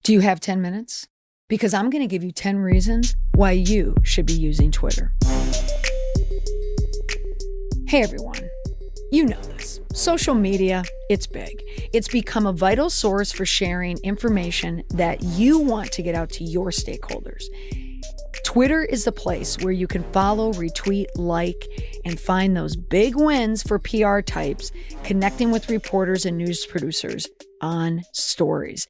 Do you have 10 minutes? Because I'm going to give you 10 reasons why you should be using Twitter. Hey everyone, you know this. Social media, it's big. It's become a vital source for sharing information that you want to get out to your stakeholders. Twitter is the place where you can follow, retweet, like, and find those big wins for PR types connecting with reporters and news producers on stories.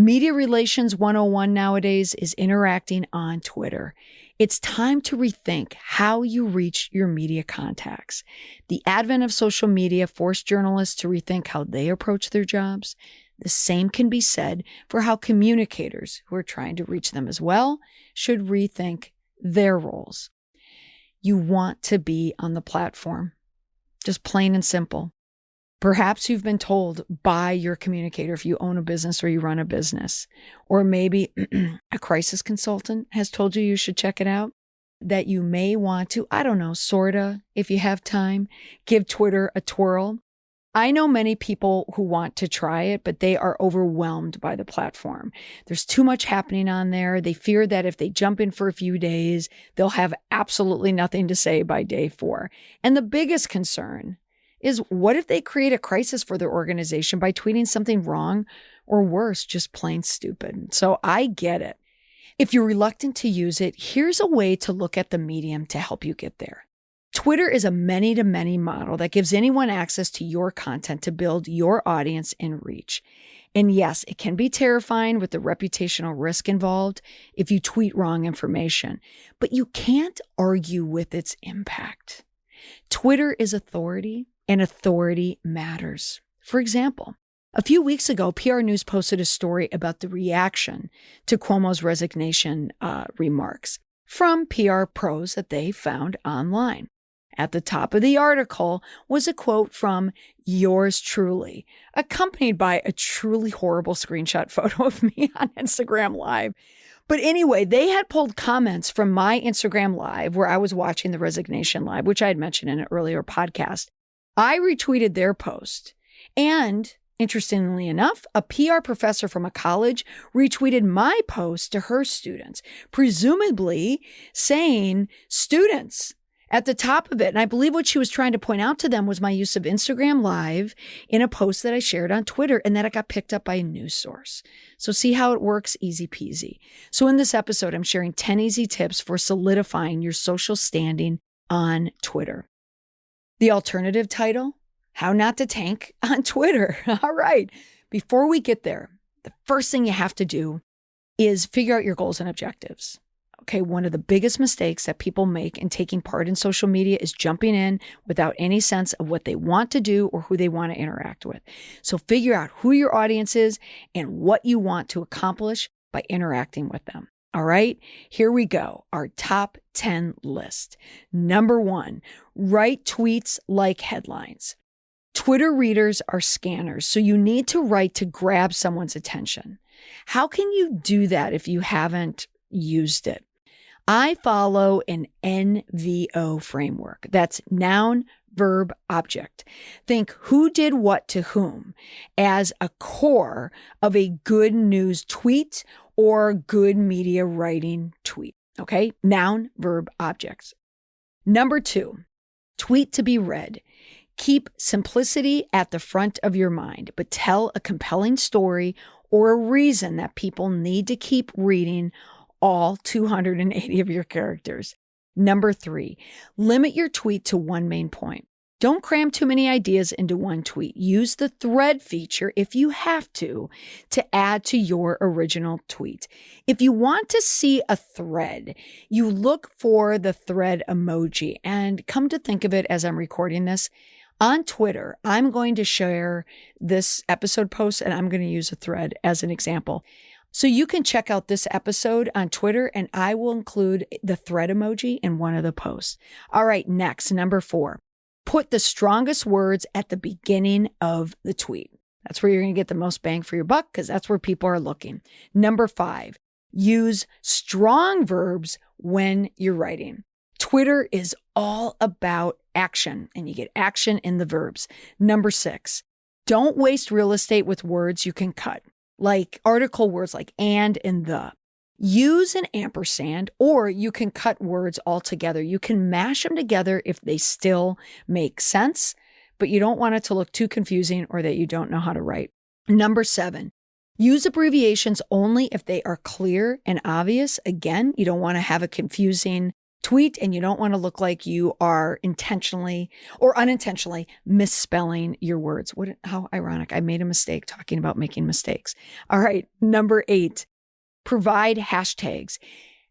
Media Relations 101 nowadays is interacting on Twitter. It's time to rethink how you reach your media contacts. The advent of social media forced journalists to rethink how they approach their jobs. The same can be said for how communicators who are trying to reach them as well should rethink their roles. You want to be on the platform, just plain and simple. Perhaps you've been told by your communicator if you own a business or you run a business, or maybe a crisis consultant has told you should check it out, that you may want to, sorta, if you have time, give Twitter a twirl. I know many people who want to try it, but they are overwhelmed by the platform. There's too much happening on there. They fear that if they jump in for a few days, they'll have absolutely nothing to say by day 4. And the biggest concern is, what if they create a crisis for their organization by tweeting something wrong, or worse, just plain stupid? So I get it. If you're reluctant to use it, here's a way to look at the medium to help you get there. Twitter is a many-to-many model that gives anyone access to your content to build your audience and reach. And yes, it can be terrifying with the reputational risk involved if you tweet wrong information, but you can't argue with its impact. Twitter is authority, and authority matters. For example, a few weeks ago, PR News posted a story about the reaction to Cuomo's resignation remarks from PR pros that they found online. At the top of the article was a quote from yours truly, accompanied by a truly horrible screenshot photo of me on Instagram Live. But anyway, they had pulled comments from my Instagram Live where I was watching the resignation live, which I had mentioned in an earlier podcast. I retweeted their post, and interestingly enough, a PR professor from a college retweeted my post to her students, presumably saying students at the top of it. And I believe what she was trying to point out to them was my use of Instagram Live in a post that I shared on Twitter, and that it got picked up by a news source. So see how it works? Easy peasy. So in this episode, I'm sharing 10 easy tips for solidifying your social standing on Twitter. The alternative title, How Not to Tank on Twitter. All right. Before we get there, the first thing you have to do is figure out your goals and objectives. Okay, one of the biggest mistakes that people make in taking part in social media is jumping in without any sense of what they want to do or who they want to interact with. So figure out who your audience is and what you want to accomplish by interacting with them. All right, here we go. Our top 10 list. Number 1, write tweets like headlines. Twitter readers are scanners, so you need to write to grab someone's attention. How can you do that if you haven't used it? I follow an NVO framework. That's noun, verb, object. Think who did what to whom as a core of a good news tweet or good media writing tweet. Okay? Noun, verb, objects. Number 2, tweet to be read. Keep simplicity at the front of your mind, but tell a compelling story or a reason that people need to keep reading all 280 of your characters. Number 3, limit your tweet to one main point. Don't cram too many ideas into one tweet. Use the thread feature if you have to add to your original tweet. If you want to see a thread, you look for the thread emoji. And come to think of it, as I'm recording this, on Twitter, I'm going to share this episode post and I'm going to use a thread as an example. So you can check out this episode on Twitter and I will include the thread emoji in one of the posts. All right, next, number 4. Put the strongest words at the beginning of the tweet. That's where you're going to get the most bang for your buck because that's where people are looking. Number 5, use strong verbs when you're writing. Twitter is all about action, and you get action in the verbs. Number 6, don't waste real estate with words you can cut. like article words like and the. Use an ampersand, or you can cut words all together. You can mash them together if they still make sense, but you don't want it to look too confusing or that you don't know how to write. Number 7, use abbreviations only if they are clear and obvious. Again, you don't want to have a confusing tweet, and you don't want to look like you are intentionally or unintentionally misspelling your words. How ironic. I made a mistake talking about making mistakes. All right. Number 8, provide hashtags.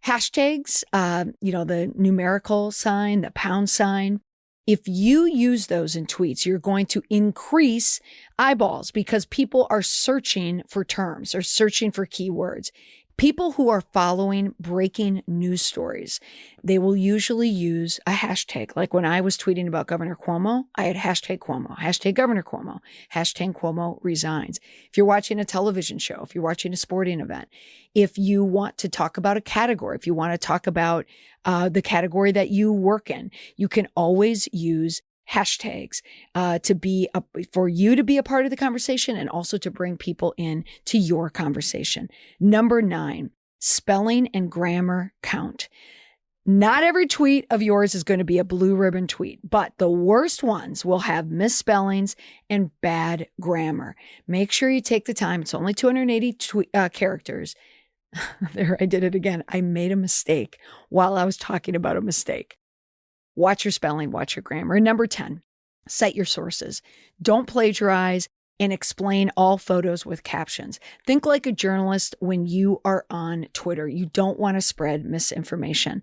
Hashtags, the numerical sign, the pound sign. If you use those in tweets, you're going to increase eyeballs because people are searching for terms or searching for keywords. People who are following breaking news stories, they will usually use a hashtag. Like when I was tweeting about Governor Cuomo, I had hashtag Cuomo, hashtag Governor Cuomo, hashtag Cuomo resigns. If you're watching a television show, if you're watching a sporting event, if you want to talk about a category, if you want to talk about the category that you work in, you can always use hashtags for you to be a part of the conversation and also to bring people in to your conversation. Number 9, spelling and grammar count. Not every tweet of yours is going to be a blue ribbon tweet, but the worst ones will have misspellings and bad grammar. Make sure you take the time. It's only 280 characters. There, I did it again. I made a mistake while I was talking about a mistake. Watch your spelling, watch your grammar. Number 10, cite your sources. Don't plagiarize and explain all photos with captions. Think like a journalist when you are on Twitter. You don't want to spread misinformation.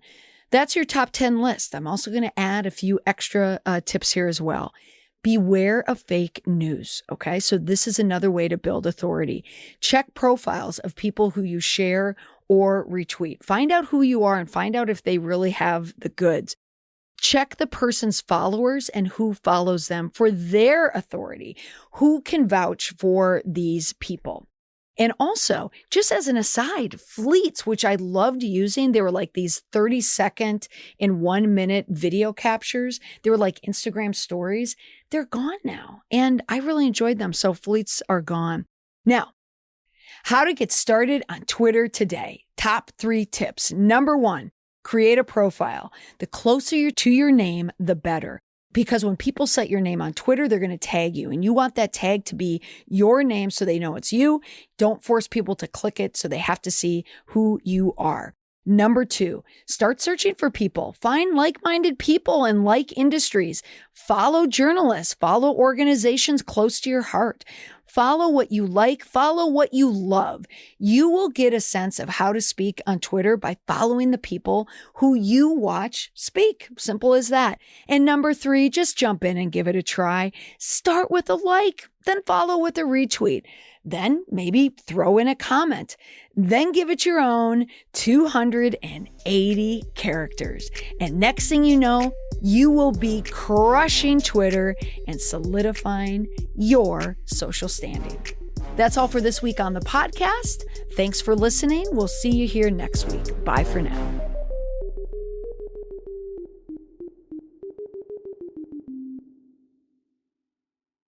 That's your top 10 list. I'm also going to add a few extra tips here as well. Beware of fake news, okay? So this is another way to build authority. Check profiles of people who you share or retweet. Find out who you are and find out if they really have the goods. Check the person's followers and who follows them for their authority. Who can vouch for these people? And also, just as an aside, fleets, which I loved using, they were like these 30-second and 1-minute video captures. They were like Instagram stories. They're gone now. And I really enjoyed them. So fleets are gone. Now, how to get started on Twitter today. Top 3 tips. Number 1. Create a profile. The closer you're to your name, the better. Because when people cite your name on Twitter, they're going to tag you. And you want that tag to be your name so they know it's you. Don't force people to click it so they have to see who you are. Number 2, start searching for people. Find like-minded people in like industries. Follow journalists. Follow organizations close to your heart. Follow what you like. Follow what you love. You will get a sense of how to speak on Twitter by following the people who you watch speak. Simple as that. And number 3, just jump in and give it a try. Start with a like, then follow with a retweet. Then maybe throw in a comment. Then give it your own 280 characters. And next thing you know, you will be crushing Twitter and solidifying your social standing. That's all for this week on the podcast. Thanks for listening. We'll see you here next week. Bye for now.